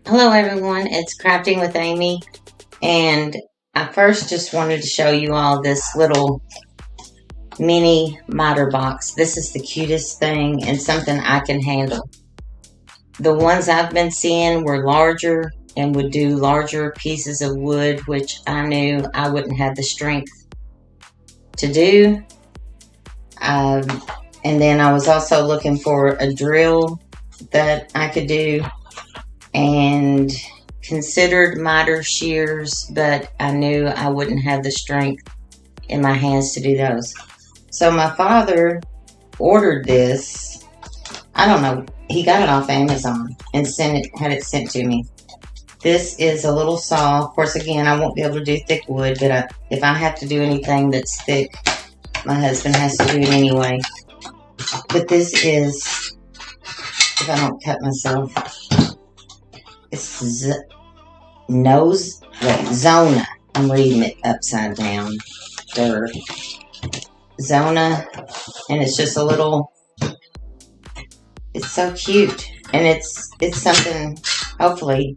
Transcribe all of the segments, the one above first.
Hello everyone, it's Crafting with Amy, and I first just wanted to show you all this little mini miter box. This is the cutest thing and something I can handle. The ones I've been seeing were larger and would do larger pieces of wood, which I knew I wouldn't have the strength to do. Um, and then I was also looking for a drill that I could do, and considered miter shears, but I knew I wouldn't have the strength in my hands to do those. So my father ordered this. I don't know. He got it off Amazon and had it sent to me. This is a little saw. Of course, again, I won't be able to do thick wood, but if I have to do anything that's thick, my husband has to do it anyway. But this is, if I don't cut myself, it's Zona. I'm reading it upside down. Zona, and it's just a little. It's so cute, and it's something. Hopefully,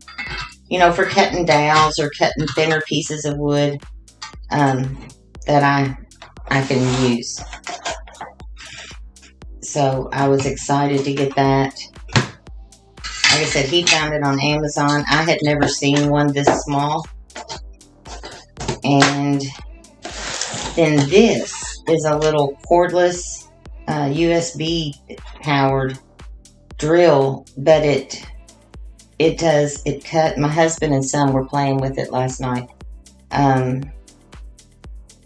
for cutting dowels or cutting thinner pieces of wood, that I can use. So I was excited to get that. Like I said, he found it on Amazon. I had never seen one this small. And then this is a little cordless USB powered drill, but it cut. My husband and son were playing with it last night.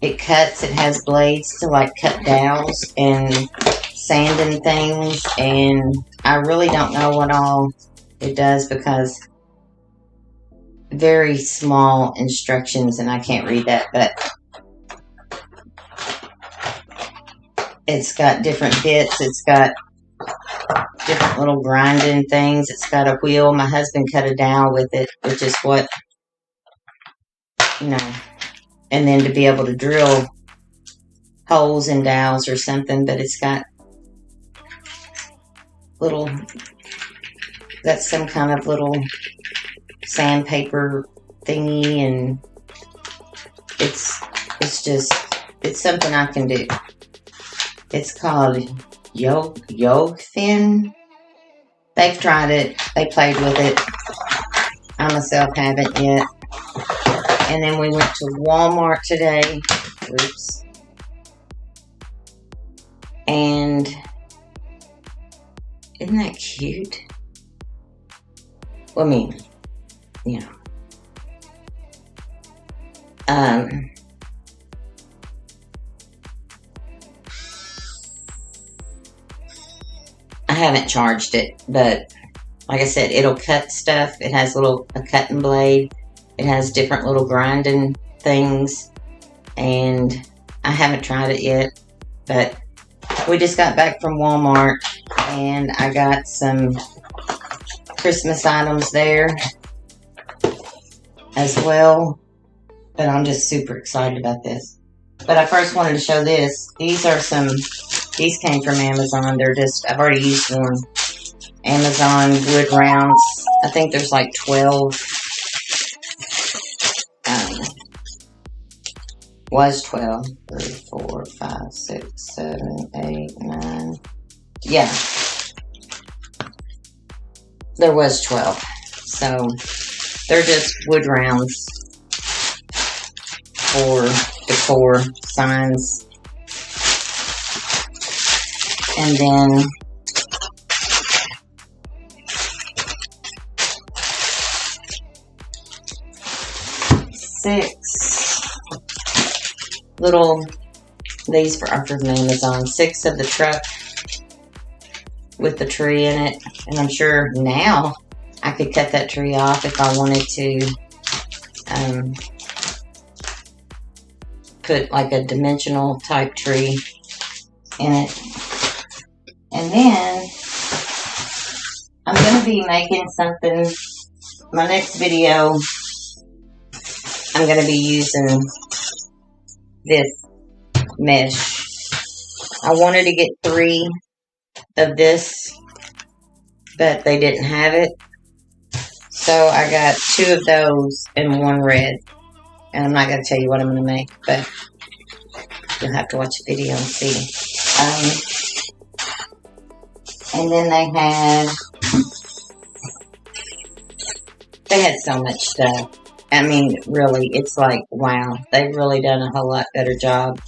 It cuts. It has blades to like cut dowels and sanding things, and I really don't know what all it does because very small instructions and I can't read that, but it's got different bits. It's got different little grinding things. It's got a wheel. My husband cut a dowel with it, which is what, and then to be able to drill holes in dowels or something, but it's got that's some kind of little sandpaper thingy, and it's something I can do. It's called Yog Thin. They've tried it. They played with it. I myself haven't yet. And then we went to Walmart today. Oops. And isn't that cute? Well, I mean, I haven't charged it, but like I said, it'll cut stuff. It has a cutting blade. It has different little grinding things, and I haven't tried it yet, but we just got back from Walmart, and I got some Christmas items there as well, but I'm just super excited about this. But I first wanted to show this. These came from Amazon. I've already used one. Amazon wood rounds. I think there's like 12. Was 12. 3, 4, 5, 6, 7, 8, 9. Yeah. There was 12. So they're just wood rounds for decor signs. And then these are from Amazon. 6 of the truck with the tree in it. And I'm sure now I could cut that tree off if I wanted to put like a dimensional type tree in it. And then I'm going to be making something. My next video, I'm going to be using this mesh. I wanted to get 3 of this, but they didn't have it. So I got 2 of those and 1 red. And I'm not going to tell you what I'm going to make, but you'll have to watch the video and see. And then they had so much stuff. I mean, really, it's like, wow, they've really done a whole lot better job.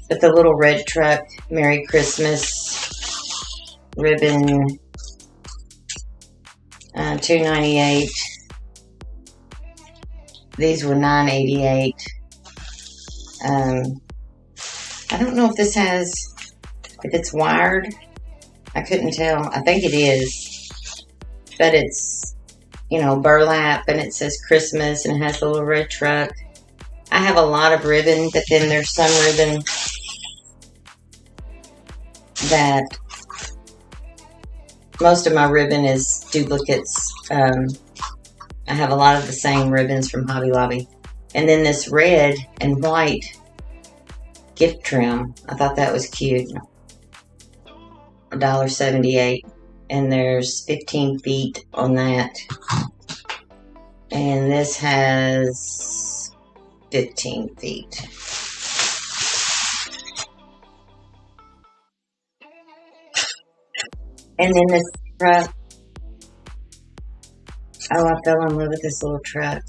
But the little red truck, Merry Christmas ribbon, $2.98. These were $9.88. I don't know if this has, if it's wired. I couldn't tell. I think it is. But it's, you know, burlap, and it says Christmas, and it has the little red truck. I have a lot of ribbon, but then there's some ribbon that most of my ribbon is duplicates. I have a lot of the same ribbons from Hobby Lobby. And then this red and white gift trim. I thought that was cute. $1.78. And there's 15 feet on that. And this has 15 feet. And then this truck. Oh, I fell in love with this little truck.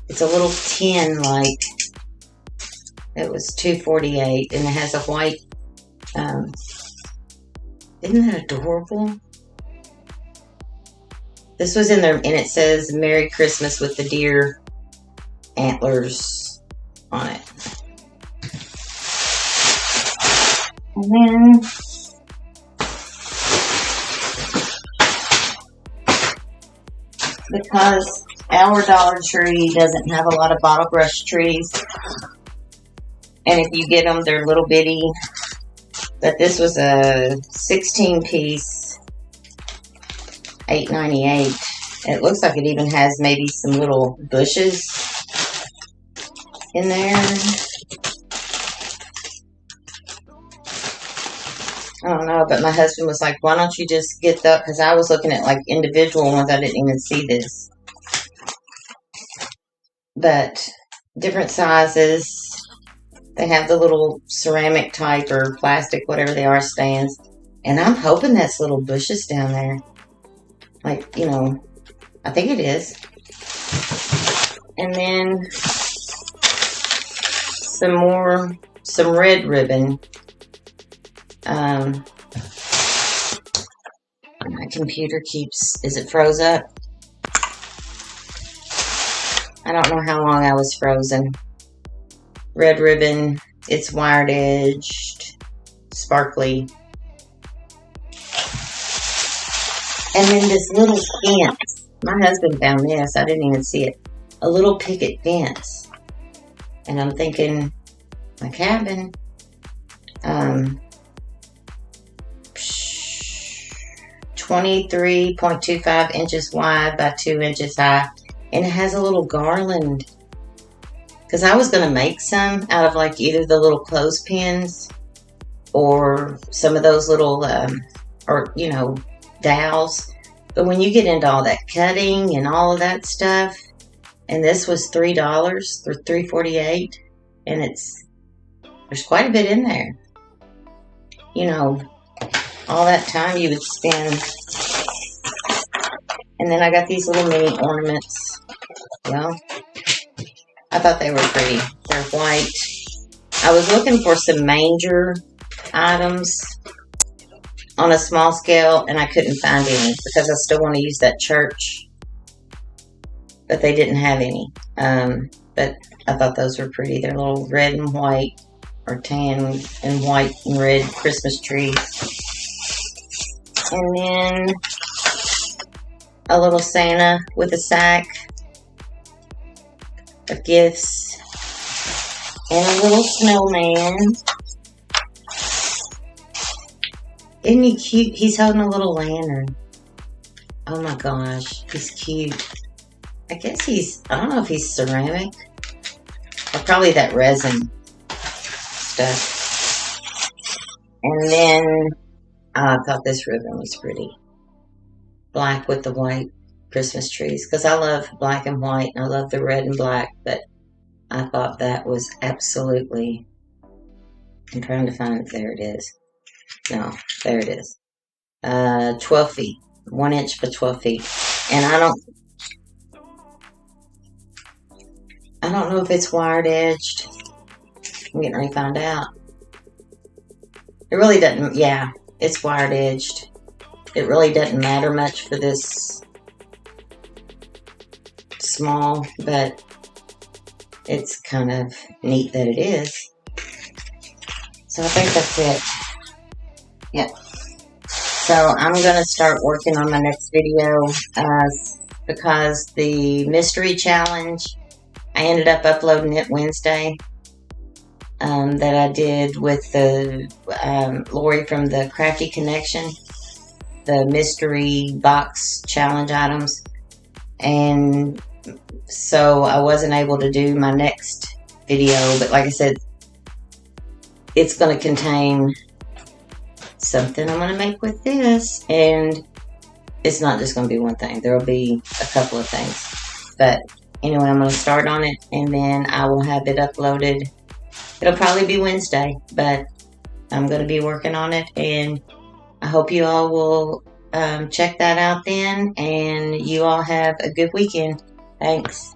It's a little tin, like, it was $2.48, and it has a white, isn't that adorable? This was in there, and it says Merry Christmas with the deer antlers on it. And then because our Dollar Tree doesn't have a lot of bottle brush trees, and if you get them, they're little bitty. But this was a 16-piece, $8.98. It looks like it even has maybe some little bushes in there. I don't know, but my husband was like, why don't you just get the, because I was looking at like individual ones, I didn't even see this. But different sizes. They have the little ceramic type or plastic, whatever they are, stands. And I'm hoping that's little bushes down there. Like, you know, I think it is. And then some red ribbon. My computer is it froze up? I don't know how long I was frozen. Red ribbon, it's wired edged, sparkly. And then this little fence. My husband found this, I didn't even see it. A little picket fence. And I'm thinking, my cabin. 23.25 inches wide by 2 inches high. And it has a little garland. Because I was going to make some out of like either the little clothespins or some of those little, or, you know, dowels. But when you get into all that cutting and all of that stuff, and this was $3 or $3.48, and there's quite a bit in there. You know, all that time you would spend. And then I got these little mini ornaments. Well, I thought they were pretty. They're white. I was looking for some manger items on a small scale, and I couldn't find any because I still want to use that church. But they didn't have any. But I thought those were pretty. They're little red and white, or tan and white and red Christmas trees. And then a little Santa with a sack of gifts. And a little snowman. Isn't he cute? He's holding a little lantern. Oh my gosh, he's cute. I guess I don't know if he's ceramic. Or probably that resin stuff. And then, I thought this ribbon was pretty. Black with the white. Christmas trees because I love black and white and I love the red and black, but I thought that was absolutely, I'm trying to find it. There it is. No, there it is. 12 feet. 1 inch by 12 feet. And I don't know if it's wired edged. I'm getting ready to find out. It really doesn't, yeah, it's wired edged. It really doesn't matter much for this small, but it's kind of neat that it is. So I think that's it. Yep. So I'm going to start working on my next video because the mystery challenge, I ended up uploading it Wednesday. That I did with the Lori from the Crafty Connection, the mystery box challenge items, and so I wasn't able to do my next video, but like I said, it's going to contain something I'm going to make with this, and it's not just going to be one thing. There will be a couple of things, but anyway, I'm going to start on it, and then I will have it uploaded. It'll probably be Wednesday, but I'm going to be working on it, and I hope you all will check that out then, and you all have a good weekend. Thanks.